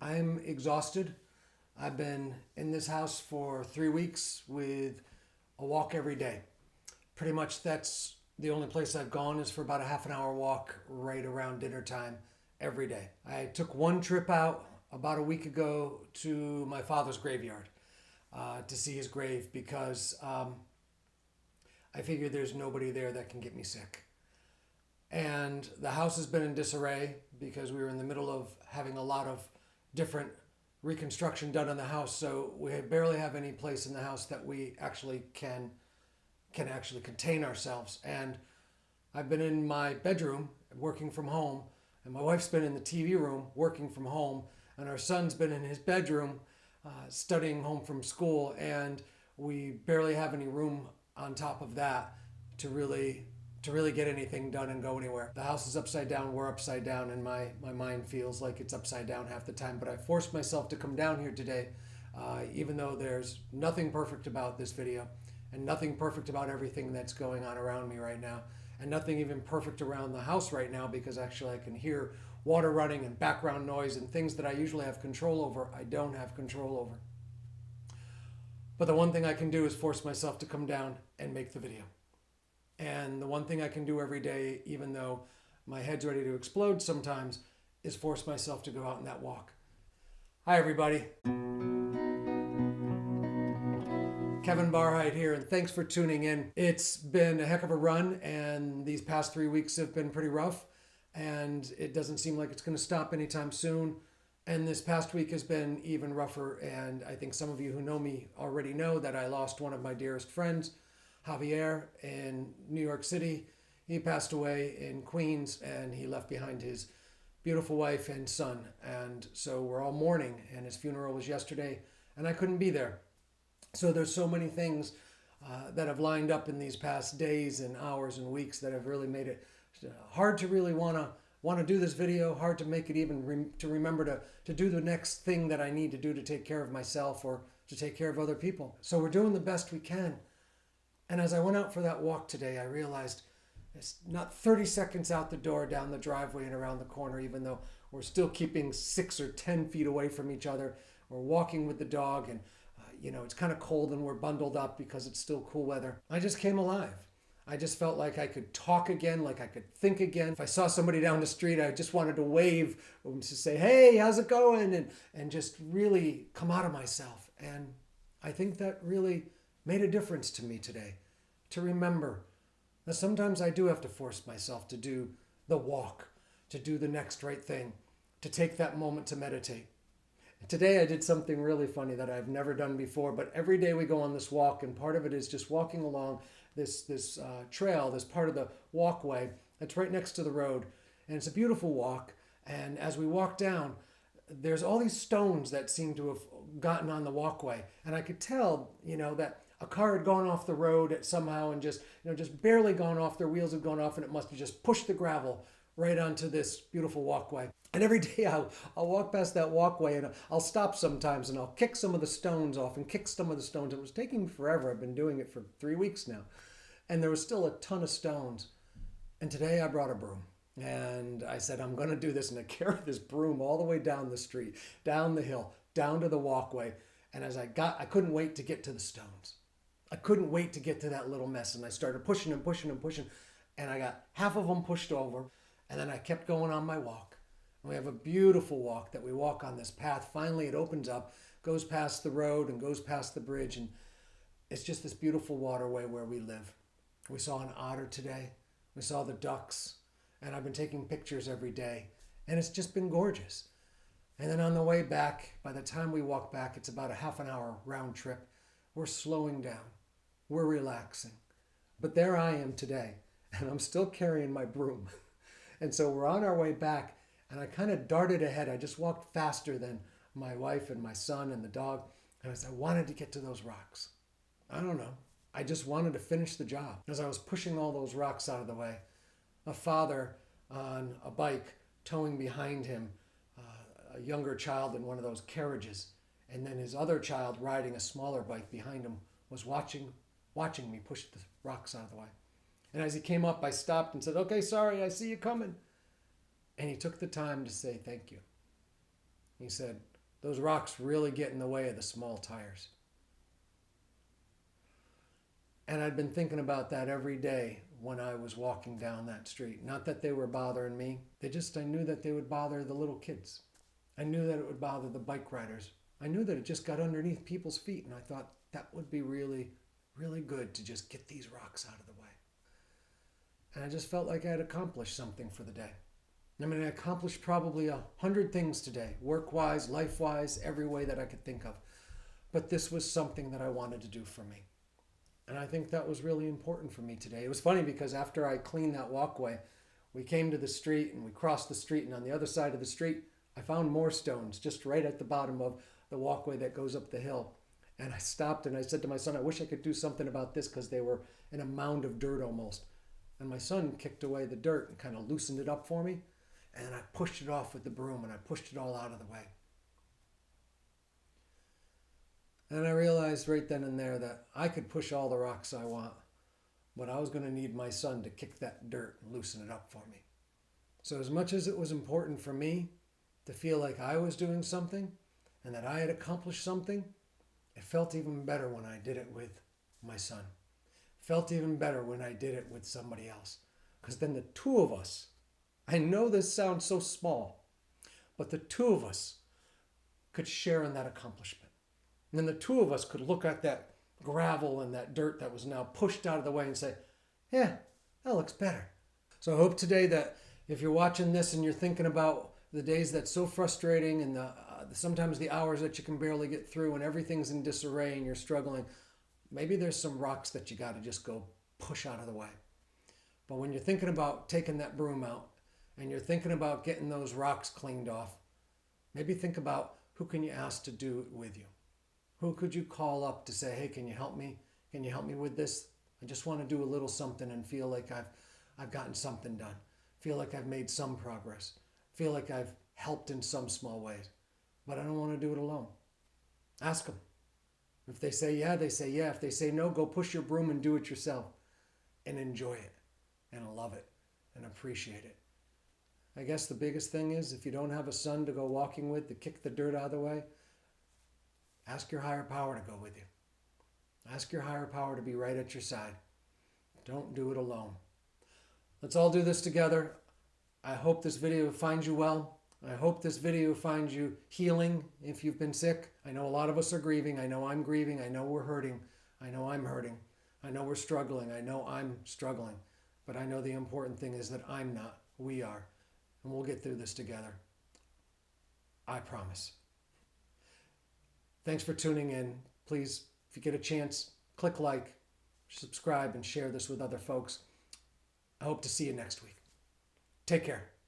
I'm exhausted. I've been in this house for 3 weeks with a walk every day. Pretty much that's the only place I've gone is for about a half an hour walk right around dinner time every day. I took one trip out about a week ago to my father's graveyard to see his grave because I figure there's nobody there that can get me sick. And the house has been in disarray because we were in the middle of having a lot of different reconstruction done in the house. So we barely have any place in the house that we actually can actually contain ourselves. And I've been in my bedroom working from home, and my wife's been in the TV room working from home, and our son's been in his bedroom studying home from school, and we barely have any room on top of that to really get anything done and go anywhere. The house is upside down, we're upside down, and my mind feels like it's upside down half the time. But I forced myself to come down here today, even though there's nothing perfect about this video and nothing perfect about everything that's going on around me right now, and nothing even perfect around the house right now, because actually I can hear water running and background noise and things that I usually have control over, I don't have control over. But the one thing I can do is force myself to come down and make the video. And the one thing I can do every day, even though my head's ready to explode sometimes, is force myself to go out on that walk. Hi, everybody. Kevin Barhyde here, and thanks for tuning in. It's been a heck of a run, and these past 3 weeks have been pretty rough, and it doesn't seem like it's going to stop anytime soon. And this past week has been even rougher, and I think some of you who know me already know that I lost one of my dearest friends, Javier, in New York City. He passed away in Queens, and he left behind his beautiful wife and son. And so we're all mourning, and his funeral was yesterday, and I couldn't be there. So there's so many things that have lined up in these past days and hours and weeks that have really made it hard to really want to do this video, hard to make it even to remember to do the next thing that I need to do to take care of myself or to take care of other people. So we're doing the best we can. And as I went out for that walk today, I realized it's not 30 seconds out the door, down the driveway and around the corner, even though we're still keeping 6 or 10 feet away from each other. We're walking with the dog, and it's kind of cold and we're bundled up because it's still cool weather. I just came alive. I just felt like I could talk again, like I could think again. If I saw somebody down the street, I just wanted to wave to say, hey, how's it going? And just really come out of myself. And I think that really made a difference to me today, to remember that sometimes I do have to force myself to do the walk, to do the next right thing, to take that moment to meditate. Today I did something really funny that I've never done before, but every day we go on this walk, and part of it is just walking along this trail, this part of the walkway that's right next to the road. And it's a beautiful walk. And as we walk down, there's all these stones that seem to have gotten on the walkway. And I could tell, that a car had gone off the road somehow and just barely gone off, their wheels had gone off, and it must have just pushed the gravel right onto this beautiful walkway. And every day I'll walk past that walkway, and I'll stop sometimes and I'll kick some of the stones off and kick some of the stones. It was taking me forever. I've been doing it for 3 weeks now. And there was still a ton of stones. And today I brought a broom. And I said, I'm going to do this. And I carried this broom all the way down the street, down the hill, down to the walkway. And as I couldn't wait to get to the stones. I couldn't wait to get to that little mess. And I started pushing and pushing and pushing. And I got half of them pushed over. And then I kept going on my walk. And we have a beautiful walk that we walk on this path. Finally, it opens up, goes past the road and goes past the bridge. And it's just this beautiful waterway where we live. We saw an otter today. We saw the ducks. And I've been taking pictures every day. And it's just been gorgeous. And then on the way back, by the time we walk back, it's about a half an hour round trip. We're slowing down. We're relaxing. But there I am today. And I'm still carrying my broom. And so we're on our way back. And I kind of darted ahead. I just walked faster than my wife and my son and the dog. And I wanted to get to those rocks. I don't know. I just wanted to finish the job. As I was pushing all those rocks out of the way, a father on a bike towing behind him a younger child in one of those carriages, and then his other child riding a smaller bike behind him was watching me push the rocks out of the way. And as he came up, I stopped and said, okay, sorry, I see you coming. And he took the time to say thank you. He said, Those rocks really get in the way of the small tires. And I'd been thinking about that every day when I was walking down that street. Not that they were bothering me. I knew that they would bother the little kids. I knew that it would bother the bike riders. I knew that it just got underneath people's feet. And I thought that would be really, really good to just get these rocks out of the way. And I just felt like I had accomplished something for the day. I mean, I accomplished probably 100 things today, work-wise, life-wise, every way that I could think of. But this was something that I wanted to do for me. And I think that was really important for me today. It was funny because after I cleaned that walkway, we came to the street and we crossed the street, and on the other side of the street, I found more stones just right at the bottom of the walkway that goes up the hill. And I stopped and I said to my son, I wish I could do something about this, because they were in a mound of dirt almost. And my son kicked away the dirt and kind of loosened it up for me. And I pushed it off with the broom and I pushed it all out of the way. And I realized right then and there that I could push all the rocks I want, but I was going to need my son to kick that dirt and loosen it up for me. So as much as it was important for me to feel like I was doing something and that I had accomplished something, it felt even better when I did it with my son. It felt even better when I did it with somebody else. Because then the two of us, I know this sounds so small, but the two of us could share in that accomplishment. And then the two of us could look at that gravel and that dirt that was now pushed out of the way and say, yeah, that looks better. So I hope today that if you're watching this and you're thinking about the days that's so frustrating and sometimes the hours that you can barely get through and everything's in disarray and you're struggling, maybe there's some rocks that you got to just go push out of the way. But when you're thinking about taking that broom out and you're thinking about getting those rocks cleaned off, maybe think about who can you ask to do it with you. Who could you call up to say, hey, can you help me? Can you help me with this? I just want to do a little something and feel like I've gotten something done. Feel like I've made some progress. Feel like I've helped in some small ways. But I don't want to do it alone. Ask them. If they say yeah, they say yeah. If they say no, go push your broom and do it yourself. And enjoy it. And love it. And appreciate it. I guess the biggest thing is, if you don't have a son to go walking with to kick the dirt out of the way, ask your higher power to go with you. Ask your higher power to be right at your side. Don't do it alone. Let's all do this together. I hope this video finds you well. I hope this video finds you healing if you've been sick. I know a lot of us are grieving. I know I'm grieving. I know we're hurting. I know I'm hurting. I know we're struggling. I know I'm struggling. But I know the important thing is that I'm not. We are. And we'll get through this together. I promise. Thanks for tuning in. Please, if you get a chance, click like, subscribe, and share this with other folks. I hope to see you next week. Take care.